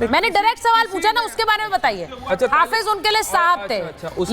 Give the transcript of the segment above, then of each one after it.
मैंने डायरेक्ट सवाल पूछा ना, उसके बारे में बताइए। अच्छा, हाफिज उनके लिए साहब थे,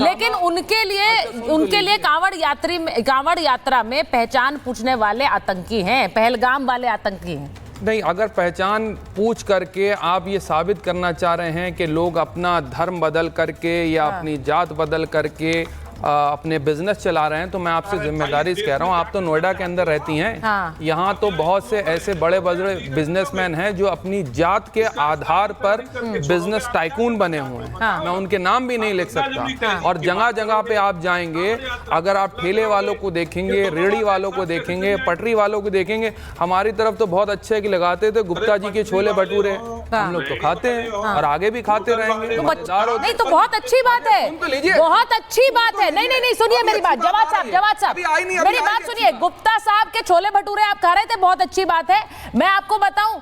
लेकिन उनके लिए कांवड़ यात्रा में पहचान पूछने वाले आतंकी हैं, पहलगाम वाले आतंकी हैं। नहीं, अगर पहचान पूछ करके आप ये साबित करना चाह रहे हैं कि लोग अपना धर्म बदल करके या अपनी जात बदल करके अपने बिजनेस चला रहे हैं, तो मैं आपसे जिम्मेदारी से कह रहा हूँ, आप तो नोएडा के अंदर रहती हैं। हाँ। यहाँ तो बहुत से ऐसे बड़े बड़े बिजनेसमैन हैं जो अपनी जात के आधार पर बिजनेस टाइकून बने हुए हैं। हाँ। मैं उनके नाम भी नहीं लिख सकता। और जगह जगह पे आप जाएंगे, अगर आप ठेले वालों को देखेंगे, रेहड़ी वालों को देखेंगे, पटरी वालों को देखेंगे, हमारी तरफ तो बहुत अच्छे कि लगाते थे गुप्ता जी के छोले भटूरे, हम लोग तो खाते हैं और आगे भी खाते रहेंगे। नहीं तो बहुत अच्छी बात है, बहुत अच्छी बात है। नहीं, सुनिए मेरी बात, जवाद साहब मेरी बात सुनिए। गुप्ता साहब के छोले भटूरे आप खा रहे थे, बहुत अच्छी बात है। मैं आपको बताऊं,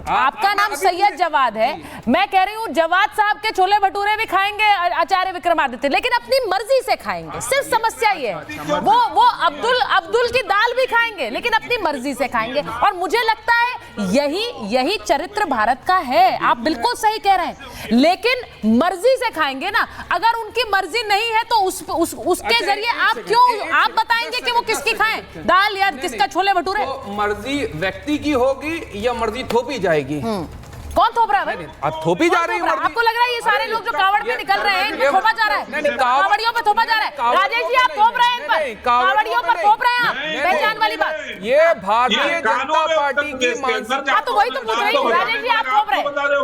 आपका नाम सैयद जवाद है, मैं कह रही हूँ जवाद साहब के छोले भटूरे भी खाएंगे आचार्य विक्रमादित्य, लेकिन अपनी मर्जी से खाएंगे। सिर्फ समस्या ये है, वो अब्दुल की दाल भी खाएंगे, लेकिन अपनी मर्जी से खाएंगे। और मुझे लगता है यही चरित्र भारत का है। आप बिल्कुल सही कह रहे हैं, लेकिन मर्जी से खाएंगे ना। अगर उनकी मर्जी नहीं है तो उसके जरिए आप बताएंगे कि वो किसकी खाएं, दाल या किसका छोले भटूरे? मर्जी व्यक्ति की होगी या मर्जी थोपी जाएगी? कौन थोप रहा है भाई? अब थोपी जा रही है। आपको लग रहा है ये सारे लोग जो कावड़ पे निकल रहे हैं, इनको थोपा जा रहा है? कावड़ियों पे थोपा जा रहा है। राजेश जी, आप थोप रहे हैं इन पर, कावड़ियों पर थोप रहे हैं आप, पहचान वाली बात। ये भारतीय जनता पार्टी की मानसिकता। तो वही तो पूछ रही हूँ। राजेश जी, आप थोप रहे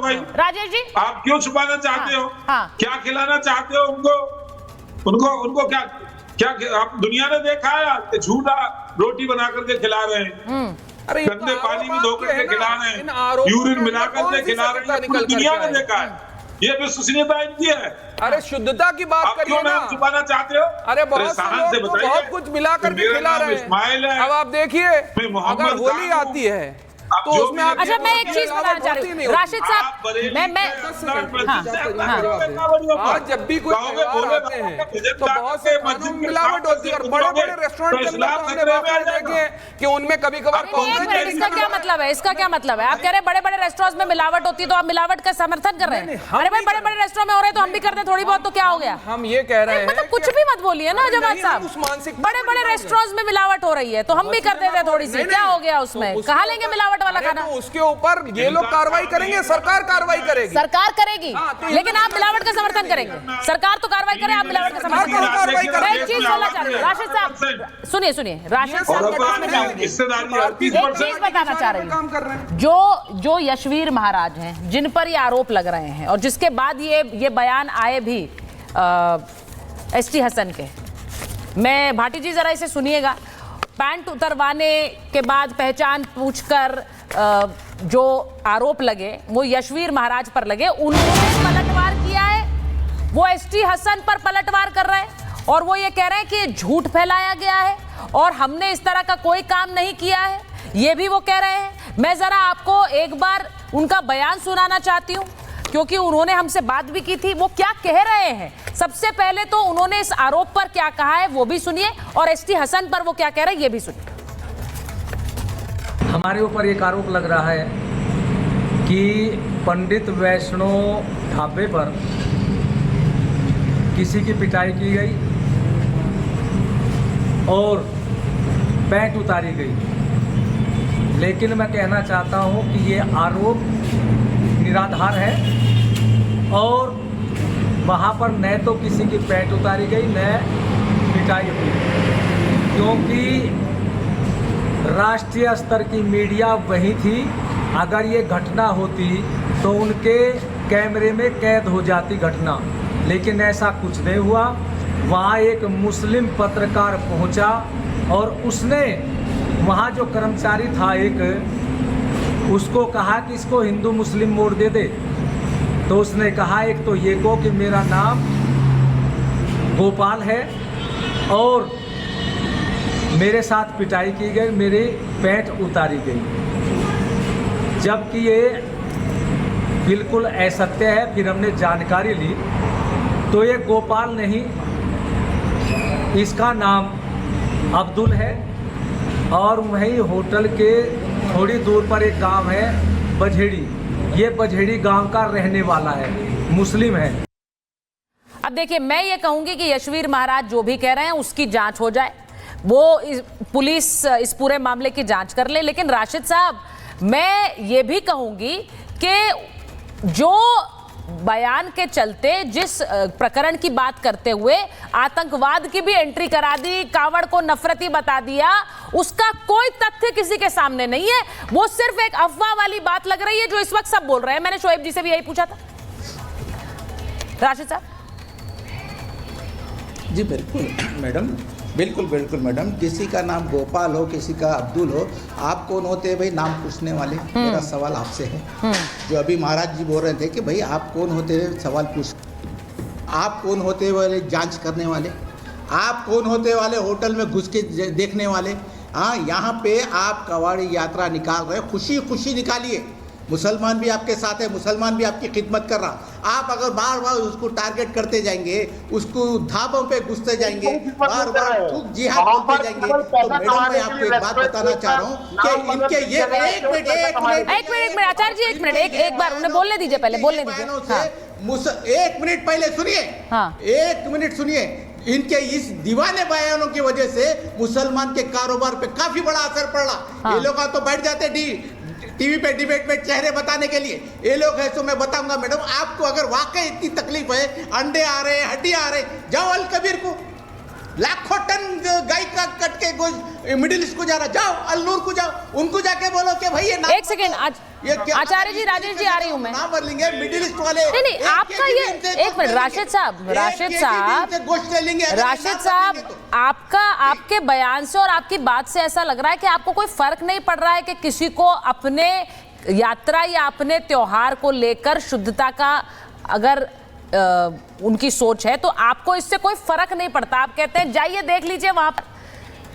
हैं। राजेश जी, आप क्यों छुपाना चाहते हो? क्या खिलाना चाहते हो उनको? क्या आप दुनिया ने देखा है? झूठा रोटी बना करके खिला रहे हैं, गंदे पानी में धो करके खिला रहे हैं, यूरिन मिला करके खिला रहे हैं, पूरी दुनिया ने देखा है। ये विश्वसनीयता इनकी है। अरे शुद्धता की बात करिए ना। आप छुपाना चाहते हो? अरे बहुत कुछ मिला करके खिला रहे हैं। अब आप देखिए, अगर होली आती है तो उसमें आप। अच्छा, मैं एक चीज बताना चाह रही हूँ राशिद साहब, आज जब भी कोई त्योहार आते हैं तो बहुत से खानों में मिलावट होती है, और बड़े बड़े रेस्टोरेंट के अंदर हमने वाकई देखे कि उनमें कभी कभार। इसका क्या मतलब है? इसका क्या मतलब है? आप कह रहे हैं बड़े बड़े रेस्टोरेंट में मिलावट होती है, तो आप मिलावट का समर्थन कर रहे हैं? अरे भाई, बड़े बड़े रेस्टोरेंट में हो रहे हैं तो हम भी करते हैं थोड़ी बहुत, तो क्या हो गया? हम ये कह रहे हैं, मतलब कुछ भी मत बोलिए ना जवाद साहब। बड़े बड़े रेस्टोरेंट में मिलावट हो रही है तो हम भी कर देते हैं थोड़ी सी, क्या हो गया उसमें? कहाँ लेंगे मिलावट वाला खाना? उसके ऊपर ये लोग कार्रवाई करेंगे, सरकार कार्रवाई करेगी। सरकार करेगी, लेकिन आप मिलावट का समर्थन करेंगे। सरकार तो कार्रवाई करे, आप मिलावट का समर्थन करें। मैं एक चीज बोलना चाह रही हूँ राशिद साहब, सुनिए राशिद साहब, एक चीज बताना चाह रही हूँ। जो यशवीर महाराज हैं, जिन पर ये आरोप लग रहे हैं, और जिसके बाद ये बयान आए भी एसटी हसन के, मैं भाटी जी जरा इसे सुनिएगा। पैंट उतरवाने के बाद पहचान पूछकर जो आरोप लगे वो यशवीर महाराज पर लगे, उन्होंने पलटवार किया है, वो एसटी हसन पर पलटवार कर रहे हैं, और वो ये कह रहे हैं कि झूठ फैलाया गया है और हमने इस तरह का कोई काम नहीं किया है, ये भी वो कह रहे हैं। मैं जरा आपको एक बार उनका बयान सुनाना चाहती हूँ, क्योंकि उन्होंने हमसे बात भी की थी। वो क्या कह रहे हैं, सबसे पहले तो उन्होंने इस आरोप पर क्या कहा है वो भी सुनिए, और एसटी हसन पर वो क्या कह रहे हैं ये भी सुनिए। हमारे ऊपर एक आरोप लग रहा है कि पंडित वैष्णव ढाबे पर किसी की पिटाई की गई और पैंट उतारी गई, लेकिन मैं कहना चाहता हूं कि ये आरोप निराधार है, और वहाँ पर न तो किसी की पैंट उतारी गई न पिटाई हुई, क्योंकि राष्ट्रीय स्तर की मीडिया वही थी। अगर ये घटना होती तो उनके कैमरे में कैद हो जाती घटना, लेकिन ऐसा कुछ नहीं हुआ। वहाँ एक मुस्लिम पत्रकार पहुँचा और उसने वहाँ जो कर्मचारी था एक, उसको कहा कि इसको हिंदू मुस्लिम मोड़ दे दे, तो उसने कहा एक तो ये को कि मेरा नाम गोपाल है और मेरे साथ पिटाई की गई, मेरी पैंट उतारी गई, जबकि ये बिल्कुल असत्य है। फिर हमने जानकारी ली तो ये गोपाल नहीं, इसका नाम अब्दुल है, और वहीं होटल के थोड़ी दूर पर एक गांव है बझेड़ी, ये बझेड़ी गांव का रहने वाला है, मुस्लिम है। अब देखिए, मैं ये कहूंगी कि यशवीर महाराज जो भी कह रहे हैं उसकी जांच हो जाए, वो पुलिस इस पूरे मामले की जांच कर ले। लेकिन राशिद साहब, मैं ये भी कहूंगी कि जो बयान के चलते जिस प्रकरण की बात करते हुए आतंकवाद की भी एंट्री करा दी, कावड़ को नफरती बता दिया, उसका कोई तथ्य किसी के सामने नहीं है। वो सिर्फ एक अफवाह वाली बात लग रही है जो इस वक्त सब बोल रहे हैं। मैंने शोएब जी से भी यही पूछा था। राशिद साहब जी बिल्कुल मैडम, बिल्कुल बिल्कुल मैडम। किसी का नाम गोपाल हो, किसी का अब्दुल हो, आप कौन होते हैं भाई नाम पूछने वाले? मेरा सवाल आपसे है। जो अभी महाराज जी बोल रहे थे कि भाई आप कौन होते हैं सवाल पूछ, आप कौन होते वाले जांच करने वाले, आप कौन होते वाले होटल में घुस के देखने वाले? हाँ, यहाँ पे आप कवाड़ी यात्रा निकाल रहे, खुशी खुशी निकालिए। मुसलमान भी आपके साथ है, मुसलमान भी आपकी खिदमत कर रहा। आप अगर बार बार उसको टारगेट करते जाएंगे, उसको धाबों पे घुसते जाएंगे, बार बार थूक जिहाद करते जाएंगे, तो मैडम मैं आपको एक बात बताना चाह रहा हूँ कि इनके ये एक मिनट आचार्य जी, एक बार उन्हें बोलने दीजिए, पहले बोलने दीजिए। एक मिनट पहले सुनिए, एक मिनट सुनिए। इनके इस दीवाने बयानों की वजह से मुसलमान के कारोबार पे काफी बड़ा असर पड़ रहा। ये लोग तो बैठ जाते टीवी पे डिबेट में चेहरे बताने के लिए। ये लोग है तो मैं बताऊंगा मैडम, आपको अगर वाकई इतनी तकलीफ है, अंडे आ रहे, हड्डियां आ रहे, जाओ अल कबीर को, लाखों टन गाय का कट के मिडिल ईस्ट को जा रहा, जाओ अल नूर को जाओ, उनको जाके बोलो कि भाई ये एक सेकेंड आचार्य जी, राजेश जी आ रही हूं मैं। नाम भर लेंगे मिडिल ईस्ट वाले। नहीं आपका ये एक मिनट राशिद साहब, आपके बयान से और आपकी बात से ऐसा लग रहा है कि आपको कोई फर्क नहीं पड़ रहा है कि किसी को अपने यात्रा या अपने त्योहार को लेकर शुद्धता का अगर उनकी सोच है तो आपको इससे कोई फर्क नहीं पड़ता। आप कहते हैं जाइए देख लीजिए वहां पर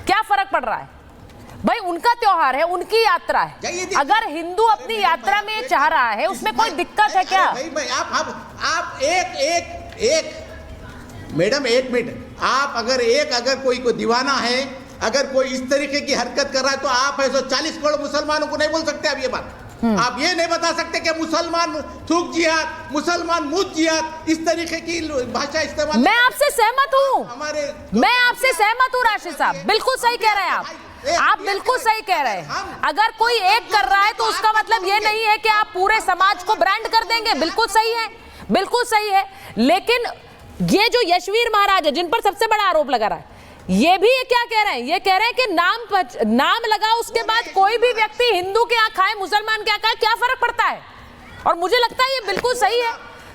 क्या फर्क पड़ रहा है। भाई उनका त्योहार है, उनकी यात्रा है। अगर हिंदू अपनी यात्रा में ये चाह रहा है, उसमें कोई दिक्कत है क्या? आप एक मैडम एक मिनट, आप अगर कोई दीवाना है, अगर कोई इस तरीके की हरकत कर रहा है तो आप ऐसा 40 करोड़ मुसलमानों को नहीं बोल सकते। आप ये बात आप ये नहीं बता सकते कि मुसलमान थूक जिहाद, मुसलमान मुझ जिहाद, इस तरीके की भाषा इस्तेमाल। मैं आपसे सहमत हूँ, मैं आपसे सहमत हूँ राशिद साहब, बिल्कुल सही कह रहे हैं आप बिल्कुल सही कह रहे हैं। अगर कोई एक कर रहा है तो उसका मतलब ये नहीं है कि आप पूरे समाज को ब्रांड कर देंगे। बिल्कुल सही है, बिल्कुल सही है। लेकिन ये जो यशवीर महाराज है जिन पर सबसे बड़ा आरोप लगा रहा है, ये भी ये क्या कह रहे हैं? ये कह रहे हैं कि नाम लगाओ, उसके बाद कोई भी व्यक्ति हिंदू के यहाँ खाए, मुसलमान के यहाँ खाए, क्या फर्क पड़ता है? और मुझे लगता है ये बिल्कुल सही है।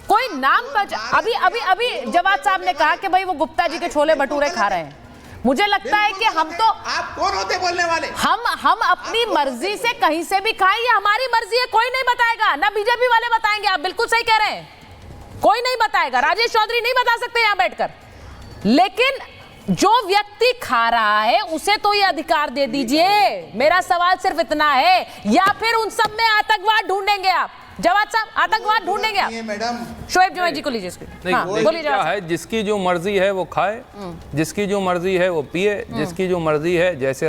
कोई नाम अभी जवाद साहब ने कहा कि भाई वो गुप्ता जी के छोले भटूरे खा रहे हैं। मुझे लगता है कि हम तो, आप कौन होते बोलने वाले? हम अपनी मर्जी से कहीं से भी खाएं, ये हमारी मर्जी है, कोई नहीं बताएगा, ना बीजेपी वाले बताएंगे। आप बिल्कुल सही कह रहे हैं, कोई नहीं बताएगा, राजेश चौधरी नहीं बता सकते यहां बैठकर। लेकिन जो व्यक्ति खा रहा है उसे तो ये अधिकार दे दीजिए। मेरा सवाल सिर्फ इतना है, या फिर उन सब में आतंकवाद ढूंढेंगे आप? जवाद साहब, आतंकवाद ढूंढेंगे आप? मैडम शोएब जुमैन जी को लीजिए। बोलिए। क्या है, जिसकी जो मर्जी है वो खाए, जिसकी जो मर्जी है वो पिए, जिसकी जो मर्जी है जैसे